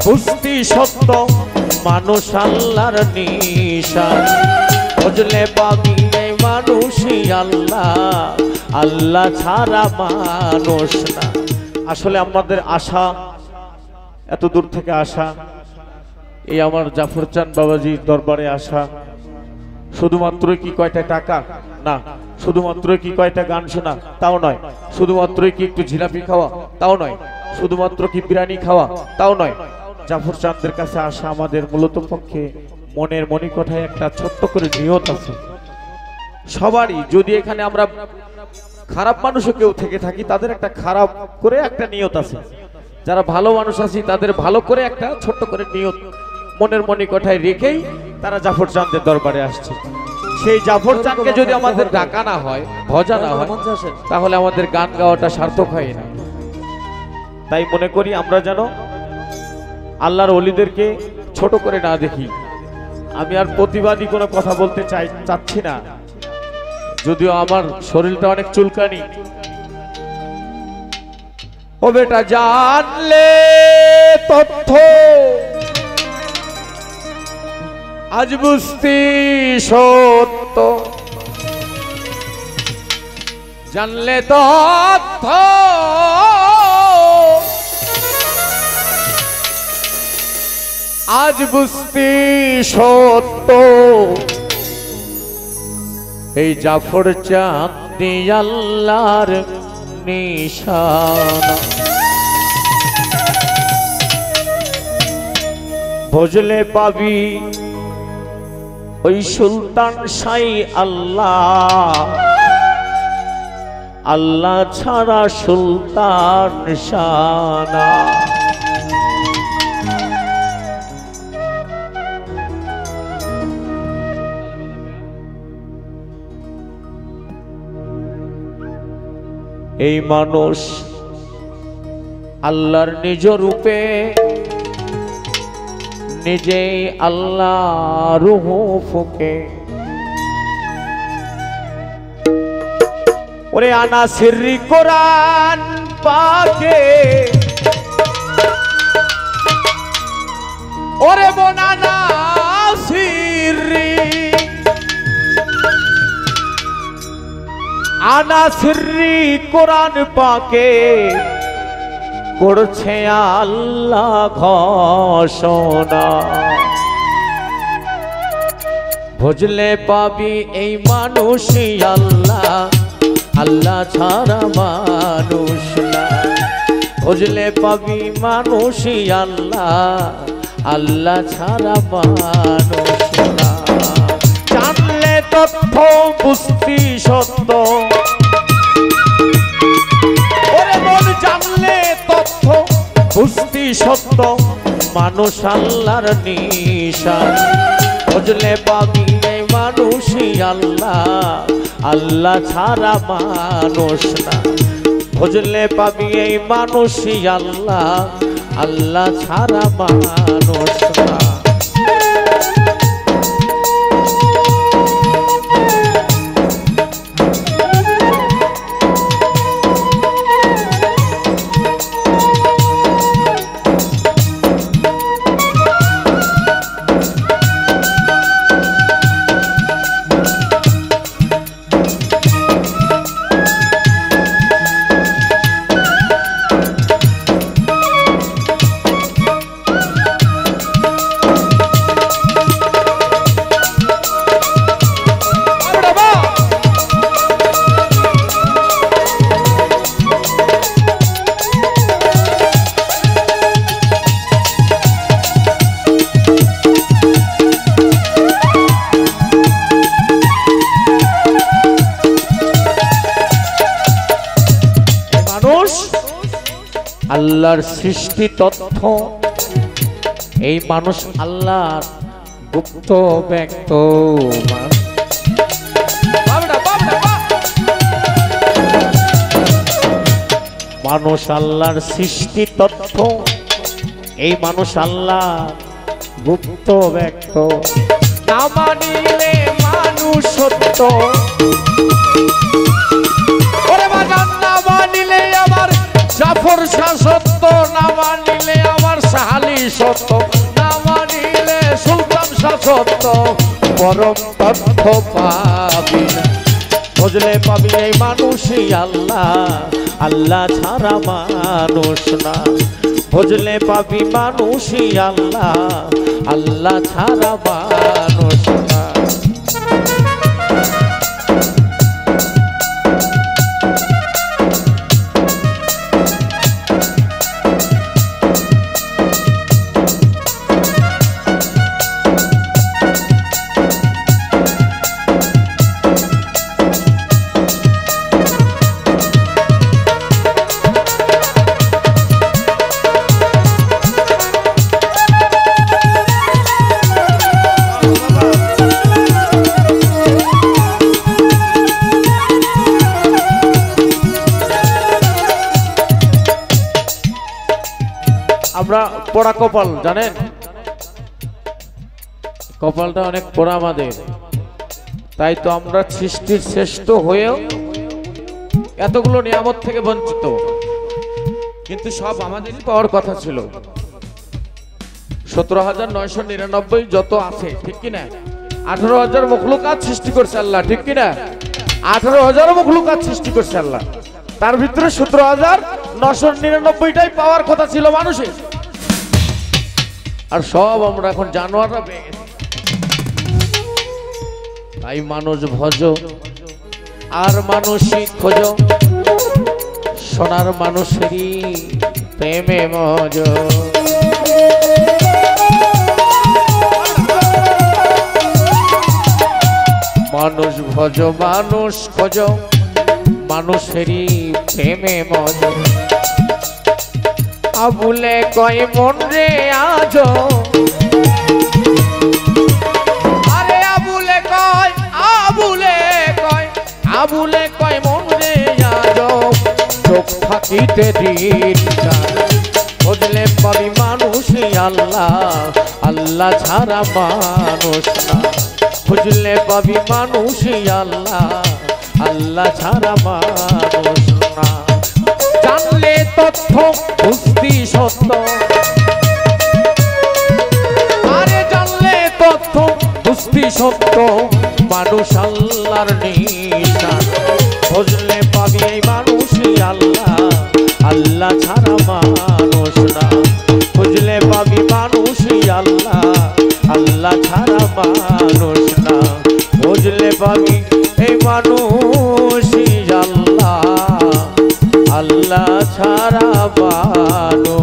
বুঝতি সত্য মানুষ আল্লাহর নিশান বুঝলে পাবি এই মানুষই আল্লাহ আল্লাহ ছাড়া মানুষ না। আসলে আমাদের আশা এত দূর থেকে আসা এই আমার জাফর চাঁদ বাবাজির দরবারে আসা শুধুমাত্র কি কয়টা টাকা না, শুধুমাত্র কি কয়টা গান শোনা তাও নয়, শুধুমাত্র কি একটু জিলাপি খাওয়া তাও নয়, শুধুমাত্র কি বিরিয়ানি খাওয়া তাও নয়। জাফর চাঁদের কাছে আসা আমাদের মূলত পক্ষে মনের মণিকোঠায় একটা ছোট্ট করে নিয়ত আছে সবারই। যদি এখানে আমরা খারাপ মানুষও কেউ থেকে থাকি তাদের একটা খারাপ করে একটা নিয়ত আছে, যারা ভালো মানুষ আছি তাদের ভালো করে একটা ছোট্ট করে নিয়ত মনের মণিকোঠায় রেখেই তারা জাফর চাঁদের দরবারে আসছে। সেই জাফর চাঁদকে যদি আমাদের ডাকা না হয়, ভজা না হয়, তাহলে আমাদের গান গাওয়াটা সার্থক হয় না। তাই মনে করি আমরা যেন আল্লাহর ওলিদেরকে ছোট করে না দেখি। আমি আর প্রতিবাদী কোনো কথা বলতে চাচ্ছি না, যদিও আমার শরীরটা অনেক চুলকানি। ও বেটা জানলে তথ্য আজ বুঝতি সত্য, জানলে তথ্য আজ বুঝতি সত্য, এই জাফর চাঁদ আল্লাহর নিশানা বুঝলে পাবি ওই সুলতান শাহী আল্লাহ আল্লাহ ছাড়া সুলতান শানা। এই মানুষ আল্লাহর নিজ রূপে নিজেই আল্লাহ রূহ ফুকে, ওরে আনা সিররি কোরআন পাকে, ওরে বোনানা সিররি আনা সিররি কোরআন পাকে করছে আল্লাহ ঘোষণা। বুঝলে পাবি এই মানুষই আল্লাহ আল্লাহ ছাড়া মানুষ না। বুঝলে পাবি মানুষই আল্লাহ আল্লাহ ছাড়া মানুষ না। জানলে তথ্য বুঝতি সত্য, ওরে বল জানলে তথ্য বুঝতি সত্য মানুষ আল্লাহর নিশান। বুঝলে পাবি এই মানুষই আল্লাহ আল্লাহ ছাড়া মানুষ না। বুঝলে পাবি এই মানুষই আল্লাহ আল্লাহ ছাড়া মানুষ না। আল্লাহর সৃষ্টি তথ্য, এই মানুষ আল্লাহর গুপ্ত ব্যক্ত। মানুষ আল্লাহর সৃষ্টি তথ্য, এই মানুষ আল্লাহ গুপ্ত ব্যক্ত। না মানিলে মানুষ সত্য, ওরে বাজান না মানিলে আমার জাফর শাহ সত্য, না মানিলে আমার শাহালি সত্য। সত্য পরম তথ্য পাবি না। বুঝলে পাবি এই মানুষই আল্লাহ, আল্লাহ ছাড়া মানুষ না। বুঝলে পাবি মানুষই আল্লাহ, আল্লাহ ছাড়া মানুষ না। আমরা পোড়া কপাল, জানেন কপালটা অনেক পোড়া আমাদের, তাই তো আমরা সৃষ্টির শ্রেষ্ঠ হয়েও এতগুলো নিয়ামত থেকে বঞ্চিত। কিন্তু সব আমাদেরই পাওয়ার কথা ছিল। 17,999 যত আছে, ঠিক কিনা? 18,000 মখলুকাত সৃষ্টি করছে আল্লাহ, ঠিক কিনা? 18,000 মখলুকাত সৃষ্টি করছে আল্লাহ, তার ভিতরে 17,999টাই পাওয়ার কথা ছিল মানুষের। আর সব আমরা এখন জানোয়াররা পেয়ে গেছি। তাই মানুষ ভজ আর মানুষই খোঁজ, সোনার মানুষেরই প্রেমে মজ। মানুষ ভজ মানুষ খোঁজ, মানুষেরই প্রেমে মজ। আবুলে কয় মন রে আজ, আরে আবুলে কয়, আবুলে কয়, আবুলে কয় মন রে আজ, চোখ থাকিতে দিন। বুঝলে পাবি মানুষই আল্লাহ, আল্লাহ ছাড়া মানুষ না। বুঝলে পাবি মানুষই আল্লাহ, আল্লাহ ছাড়া মানুষ না। জানলে তথ্য বুঝতি সত্য, আরে জানলে তথ্য বুঝতি সত্য, মানুষ আল্লাহর নিশান। বুঝলে পাবি এই মানুষই আল্লাহ, আল্লাহ ছাড়া মানুষ না। বুঝলে পাবি মানুষই আল্লাহ, আল্লাহ ছাড়া মানুষ না। বুঝলে পাবি এই মানুষই আল্লাহ, আল্লাহ ছাড়া মানুষ।